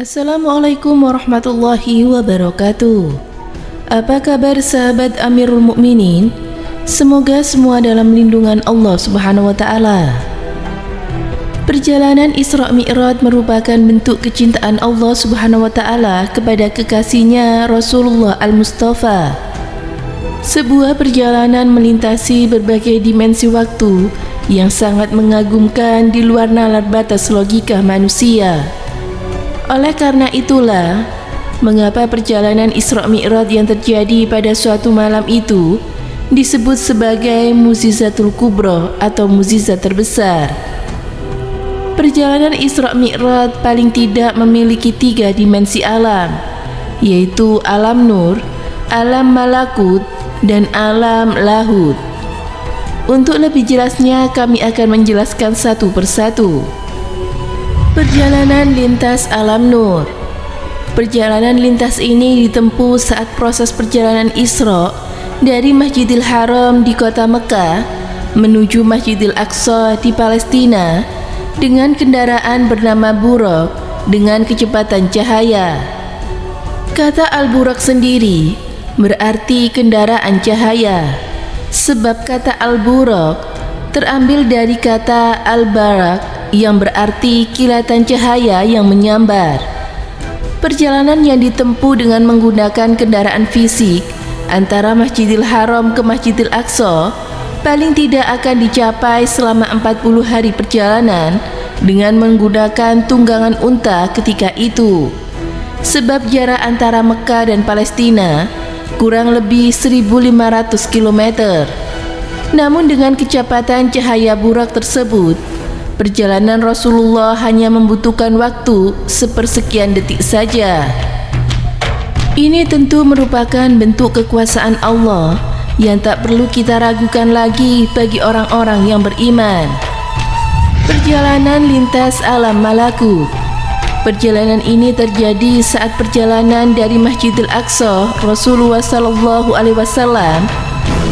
Assalamualaikum warahmatullahi wabarakatuh. Apa kabar sahabat Amirul Mukminin? Semoga semua dalam lindungan Allah Subhanahu wa taala. Perjalanan Isra Mi'raj merupakan bentuk kecintaan Allah Subhanahu wa taala kepada kekasihnya Rasulullah Al-Mustafa. Sebuah perjalanan melintasi berbagai dimensi waktu yang sangat mengagumkan di luar nalar batas logika manusia. Oleh karena itulah, mengapa perjalanan Isra Mi'raj yang terjadi pada suatu malam itu disebut sebagai Mu'jizatul Kubra atau mukjizat terbesar. Perjalanan Isra Mi'raj paling tidak memiliki 3 dimensi alam, yaitu alam nur, alam malakut, dan alam lahut. Untuk lebih jelasnya, kami akan menjelaskan satu persatu. Perjalanan lintas alam nur. Perjalanan lintas ini ditempuh saat proses perjalanan Isra dari Masjidil Haram di kota Mekah menuju Masjidil Aqsa di Palestina dengan kendaraan bernama Buraq dengan kecepatan cahaya. Kata Al-Buraq sendiri berarti kendaraan cahaya, sebab kata Al-Buraq terambil dari kata Al-Barak yang berarti kilatan cahaya yang menyambar. Perjalanan yang ditempuh dengan menggunakan kendaraan fisik antara Masjidil Haram ke Masjidil Aqsa paling tidak akan dicapai selama 40 hari perjalanan dengan menggunakan tunggangan unta ketika itu. Sebab jarak antara Mekah dan Palestina kurang lebih 1.500 km. Namun dengan kecepatan cahaya Buraq tersebut, perjalanan Rasulullah hanya membutuhkan waktu sepersekian detik saja. Ini tentu merupakan bentuk kekuasaan Allah yang tak perlu kita ragukan lagi bagi orang-orang yang beriman. Perjalanan lintas alam malakut. Perjalanan ini terjadi saat perjalanan dari Masjidil Aqsa Rasulullah SAW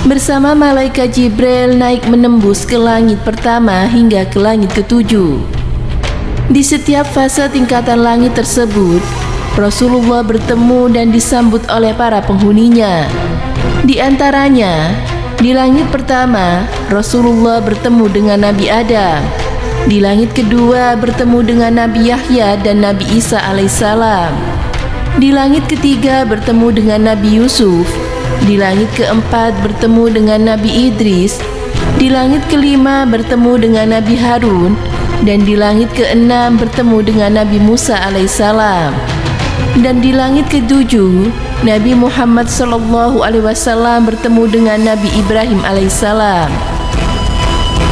bersama malaikat Jibril naik menembus ke langit pertama hingga ke langit ke-7. Di setiap fase tingkatan langit tersebut, Rasulullah bertemu dan disambut oleh para penghuninya. Di antaranya, di langit pertama, Rasulullah bertemu dengan Nabi Adam. Di langit kedua, bertemu dengan Nabi Yahya dan Nabi Isa alaihissalam. Di langit ketiga, bertemu dengan Nabi Yusuf. Di langit keempat bertemu dengan Nabi Idris. Di langit kelima bertemu dengan Nabi Harun. Dan di langit keenam bertemu dengan Nabi Musa alaihissalam. Dan di langit ketujuh Nabi Muhammad SAW bertemu dengan Nabi Ibrahim alaihissalam.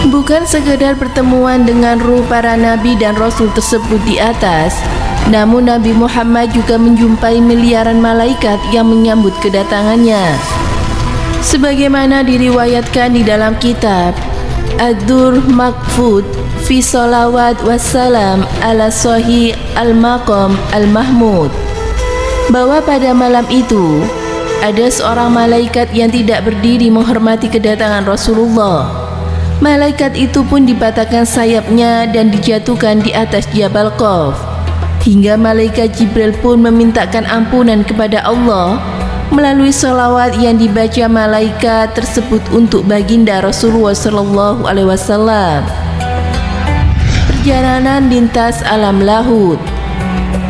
Bukan sekedar pertemuan dengan ruh para nabi dan rasul tersebut di atas, namun Nabi Muhammad juga menjumpai miliaran malaikat yang menyambut kedatangannya. Sebagaimana diriwayatkan di dalam kitab Ad-Dur Makfud fi Salawat Wassalam ala Sahih Al-Maqam Al-Mahmud, bahwa pada malam itu ada seorang malaikat yang tidak berdiri menghormati kedatangan Rasulullah. Malaikat itu pun dipatahkan sayapnya dan dijatuhkan di atas Jabal Qaf. Hingga malaikat Jibril pun memintakan ampunan kepada Allah melalui salawat yang dibaca malaikat tersebut untuk baginda Rasulullah SAW. Perjalanan lintas alam lahut.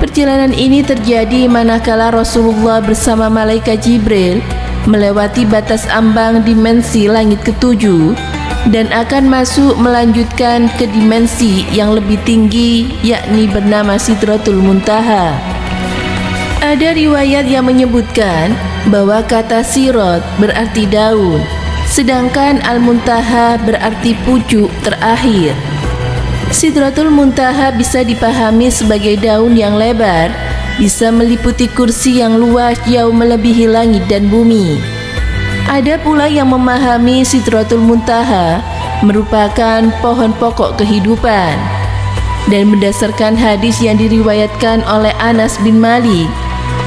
Perjalanan ini terjadi manakala Rasulullah bersama malaikat Jibril melewati batas ambang dimensi langit ke-7 dan akan masuk melanjutkan ke dimensi yang lebih tinggi, yakni bernama Sidratul Muntaha. Ada riwayat yang menyebutkan bahwa kata sirat berarti daun, sedangkan Al-Muntaha berarti pucuk terakhir. Sidratul Muntaha bisa dipahami sebagai daun yang lebar, bisa meliputi kursi yang luas jauh melebihi langit dan bumi. Ada pula yang memahami Sidratul Muntaha merupakan pohon pokok kehidupan. Dan berdasarkan hadis yang diriwayatkan oleh Anas bin Malik,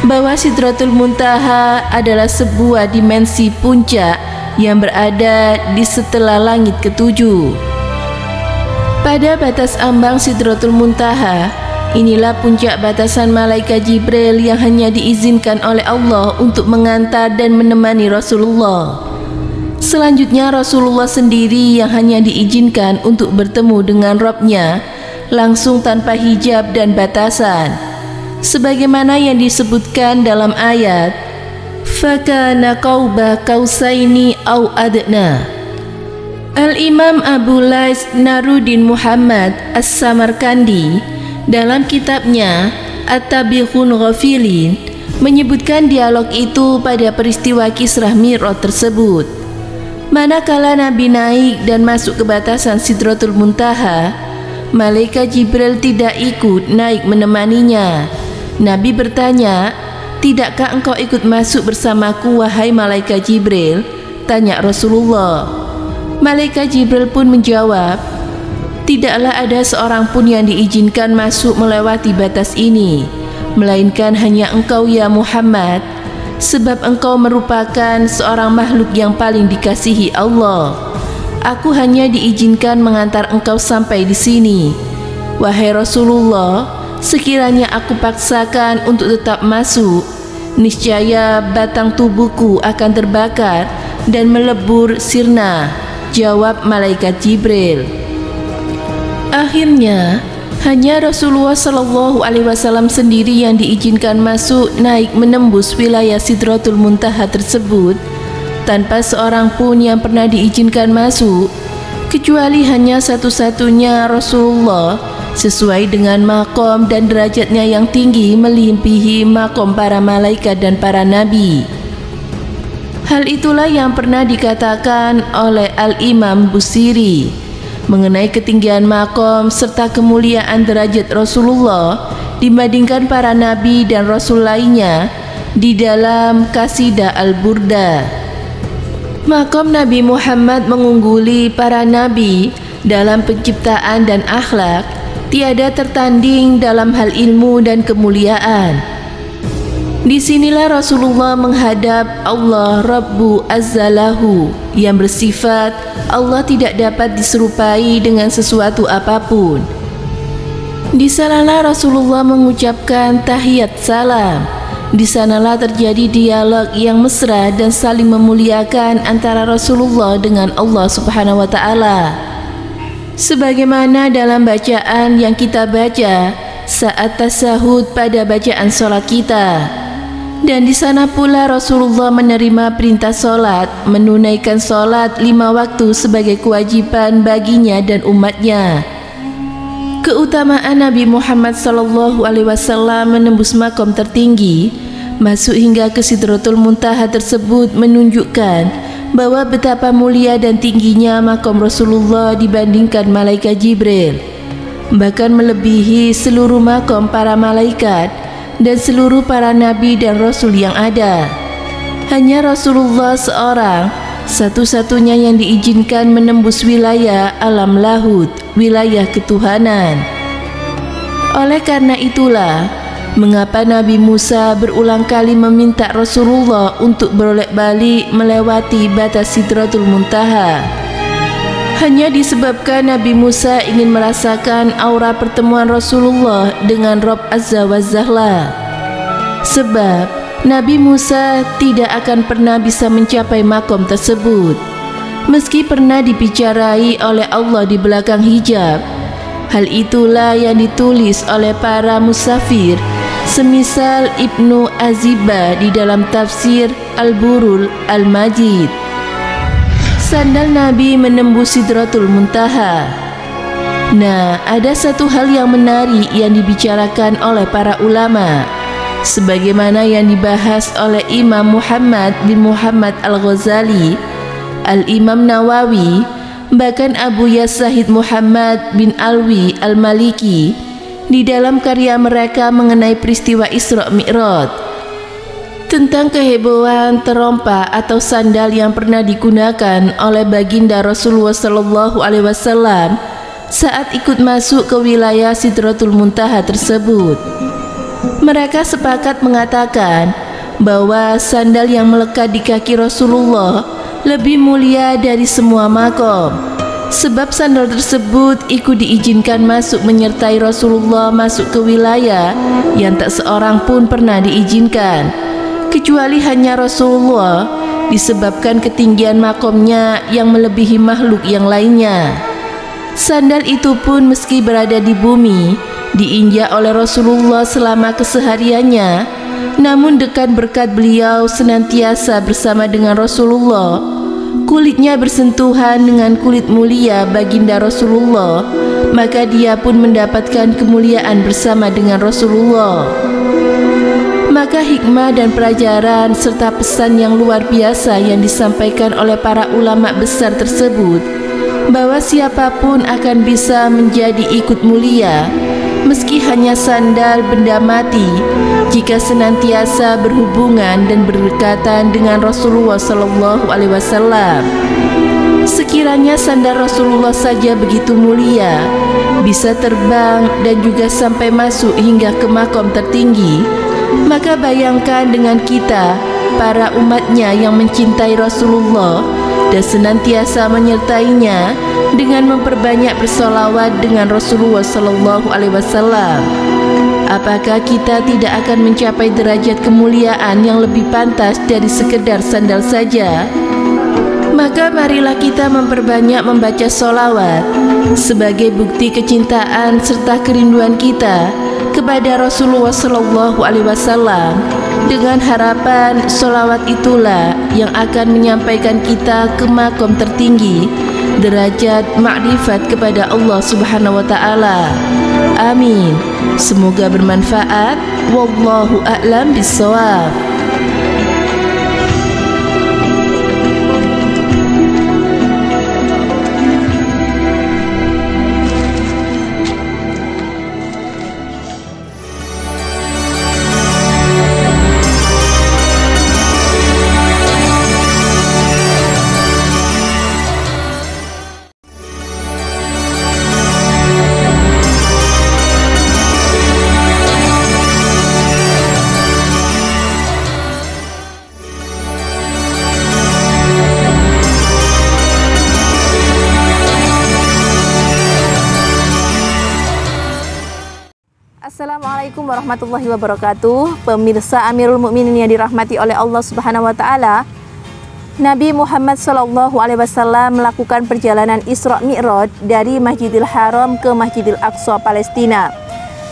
bahwa Sidratul Muntaha adalah sebuah dimensi puncak yang berada di setelah langit ke-7. Pada batas ambang Sidratul Muntaha inilah puncak batasan malaikat Jibril yang hanya diizinkan oleh Allah untuk mengantar dan menemani Rasulullah. Selanjutnya Rasulullah sendiri yang hanya diizinkan untuk bertemu dengan Rabb-Nya langsung tanpa hijab dan batasan, sebagaimana yang disebutkan dalam ayat fakana qauba kausaini au adna. Al-Imam Abu Lais Naruddin Muhammad As-Samarkandi dalam kitabnya At-Tabiqun Ghafilin menyebutkan dialog itu pada peristiwa Kisrah Mi'raj tersebut. Manakala Nabi naik dan masuk ke batasan Sidratul Muntaha, malaikat Jibril tidak ikut naik menemaninya. Nabi bertanya, "Tidakkah engkau ikut masuk bersamaku, wahai malaikat Jibril?" tanya Rasulullah. Malaikat Jibril pun menjawab, "Tidaklah ada seorang pun yang diizinkan masuk melewati batas ini, melainkan hanya engkau ya Muhammad, sebab engkau merupakan seorang makhluk yang paling dikasihi Allah. Aku hanya diizinkan mengantar engkau sampai di sini. Wahai Rasulullah, sekiranya aku paksakan untuk tetap masuk, niscaya batang tubuhku akan terbakar dan melebur sirna," jawab malaikat Jibril. Akhirnya hanya Rasulullah SAW sendiri yang diizinkan masuk naik menembus wilayah Sidratul Muntaha tersebut, tanpa seorang pun yang pernah diizinkan masuk, kecuali hanya satu-satunya Rasulullah, sesuai dengan makom dan derajatnya yang tinggi melebihi makom para malaikat dan para nabi. Hal itulah yang pernah dikatakan oleh Al-Imam Busiri mengenai ketinggian makom serta kemuliaan derajat Rasulullah dibandingkan para nabi dan rasul lainnya di dalam Qasidah Al-Burda. Makom Nabi Muhammad mengungguli para nabi dalam penciptaan dan akhlak, tiada tertanding dalam hal ilmu dan kemuliaan. Disinilah Rasulullah menghadap Allah Rabbu Azzalahu yang bersifat Allah tidak dapat diserupai dengan sesuatu apapun. Di sanalah Rasulullah mengucapkan tahiyat salam. Di sanalah terjadi dialog yang mesra dan saling memuliakan antara Rasulullah dengan Allah Subhanahu wa Ta'ala, sebagaimana dalam bacaan yang kita baca saat tasahud pada bacaan sholat kita. Dan di sana pula Rasulullah menerima perintah solat, menunaikan solat 5 waktu sebagai kewajiban baginya dan umatnya. Keutamaan Nabi Muhammad SAW menembus makom tertinggi, masuk hingga ke Sidratul Muntaha tersebut menunjukkan bahwa betapa mulia dan tingginya makom Rasulullah dibandingkan malaikat Jibril, bahkan melebihi seluruh makom para malaikat dan seluruh para nabi dan rasul yang ada. Hanya Rasulullah seorang satu-satunya yang diizinkan menembus wilayah alam lahut, wilayah ketuhanan. Oleh karena itulah mengapa Nabi Musa berulang kali meminta Rasulullah untuk beroleh balik melewati batas Sidratul Muntaha. Hanya disebabkan Nabi Musa ingin merasakan aura pertemuan Rasulullah dengan Rabb Azza wa Jalla. Sebab Nabi Musa tidak akan pernah bisa mencapai makom tersebut, meski pernah dibicarai oleh Allah di belakang hijab. Hal itulah yang ditulis oleh para musafir, semisal Ibnu Azibah di dalam tafsir Al-Burul Al-Majid. Sandal Nabi menembus Sidratul Muntaha. Nah, ada satu hal yang menarik yang dibicarakan oleh para ulama, sebagaimana yang dibahas oleh Imam Muhammad bin Muhammad Al-Ghazali, Al-Imam Nawawi, bahkan Abu Yazid Muhammad bin Alwi Al-Maliki di dalam karya mereka mengenai peristiwa Isra Mi'raj, tentang kehebohan terompa atau sandal yang pernah digunakan oleh baginda Rasulullah SAW saat ikut masuk ke wilayah Sidratul Muntaha tersebut. Mereka sepakat mengatakan bahwa sandal yang melekat di kaki Rasulullah lebih mulia dari semua makom, Sebab sandal tersebut ikut diizinkan masuk menyertai Rasulullah masuk ke wilayah yang tak seorang pun pernah diizinkan, kecuali hanya Rasulullah, disebabkan ketinggian makomnya yang melebihi makhluk yang lainnya. Sandal itu pun meski berada di bumi, diinjak oleh Rasulullah selama kesehariannya, namun dekat berkat beliau senantiasa bersama dengan Rasulullah, kulitnya bersentuhan dengan kulit mulia baginda Rasulullah, maka dia pun mendapatkan kemuliaan bersama dengan Rasulullah. Maka hikmah dan pelajaran serta pesan yang luar biasa yang disampaikan oleh para ulama besar tersebut, bahwa siapapun akan bisa menjadi ikut mulia meski hanya sandal benda mati jika senantiasa berhubungan dan berdekatan dengan Rasulullah SAW. Sekiranya sandal Rasulullah saja begitu mulia, bisa terbang dan juga sampai masuk hingga ke makom tertinggi, maka bayangkan dengan kita, para umatnya yang mencintai Rasulullah dan senantiasa menyertainya dengan memperbanyak bersolawat dengan Rasulullah SAW. Apakah kita tidak akan mencapai derajat kemuliaan yang lebih pantas dari sekedar sandal saja? Maka marilah kita memperbanyak membaca solawat sebagai bukti kecintaan serta kerinduan kita kepada Rasulullah SAW, dengan harapan solawat itulah yang akan menyampaikan kita ke makom tertinggi, derajat makrifat kepada Allah Subhanahu wa Ta'ala. Amin. Semoga bermanfaat. Wallahu a'lam bishawab. Assalamualaikum warahmatullahi wabarakatuh. Pemirsa Amirul Mukminin yang dirahmati oleh Allah Subhanahu wa Ta'ala, Nabi Muhammad SAW melakukan perjalanan Isra Mi'raj dari Masjidil Haram ke Masjidil Aqsa Palestina.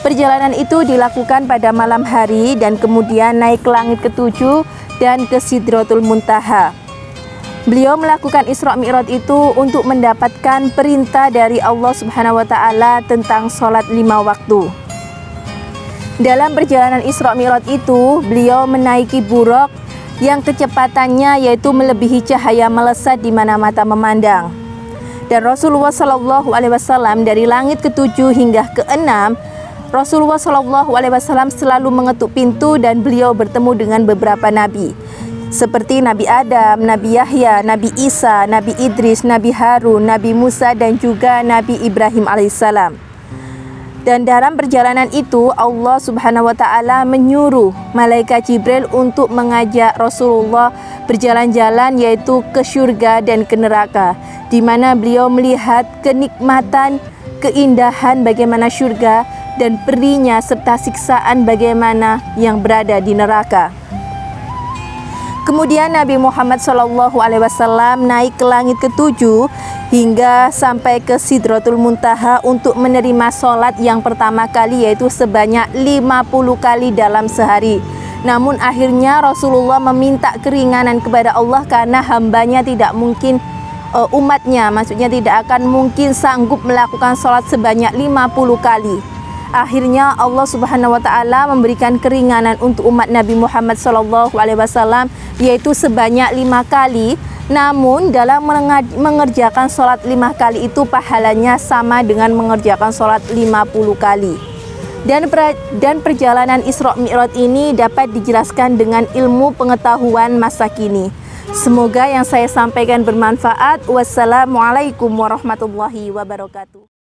Perjalanan itu dilakukan pada malam hari dan kemudian naik ke langit ketujuh dan ke Sidratul Muntaha. Beliau melakukan Isra Mi'raj itu untuk mendapatkan perintah dari Allah Subhanahu wa Ta'ala tentang sholat 5 waktu. Dalam perjalanan Isra Mi'raj itu, beliau menaiki buraq yang kecepatannya yaitu melebihi cahaya melesat di mana mata memandang. Dan Rasulullah SAW dari langit ke-7 hingga ke-6, Rasulullah SAW selalu mengetuk pintu dan beliau bertemu dengan beberapa nabi, seperti Nabi Adam, Nabi Yahya, Nabi Isa, Nabi Idris, Nabi Harun, Nabi Musa, dan juga Nabi Ibrahim alaihissalam. Dan dalam perjalanan itu Allah Subhanahu wa Ta'ala menyuruh malaikat Jibril untuk mengajak Rasulullah berjalan-jalan yaitu ke surga dan ke neraka, di mana beliau melihat kenikmatan, keindahan bagaimana surga dan perihnya serta siksaan bagaimana yang berada di neraka. Kemudian Nabi Muhammad SAW naik ke langit ke-7 hingga sampai ke Sidratul Muntaha untuk menerima sholat yang pertama kali, yaitu sebanyak 50 kali dalam sehari. Namun akhirnya Rasulullah meminta keringanan kepada Allah karena hambanya tidak mungkin, umatnya maksudnya tidak akan mungkin sanggup melakukan sholat sebanyak 50 kali. Akhirnya Allah Subhanahu wa Ta'ala memberikan keringanan untuk umat Nabi Muhammad SAW, yaitu sebanyak 5 kali. Namun dalam mengerjakan sholat 5 kali itu pahalanya sama dengan mengerjakan sholat 50 kali. Dan perjalanan Isra Mi'raj ini dapat dijelaskan dengan ilmu pengetahuan masa kini. Semoga yang saya sampaikan bermanfaat. Wassalamualaikum warahmatullahi wabarakatuh.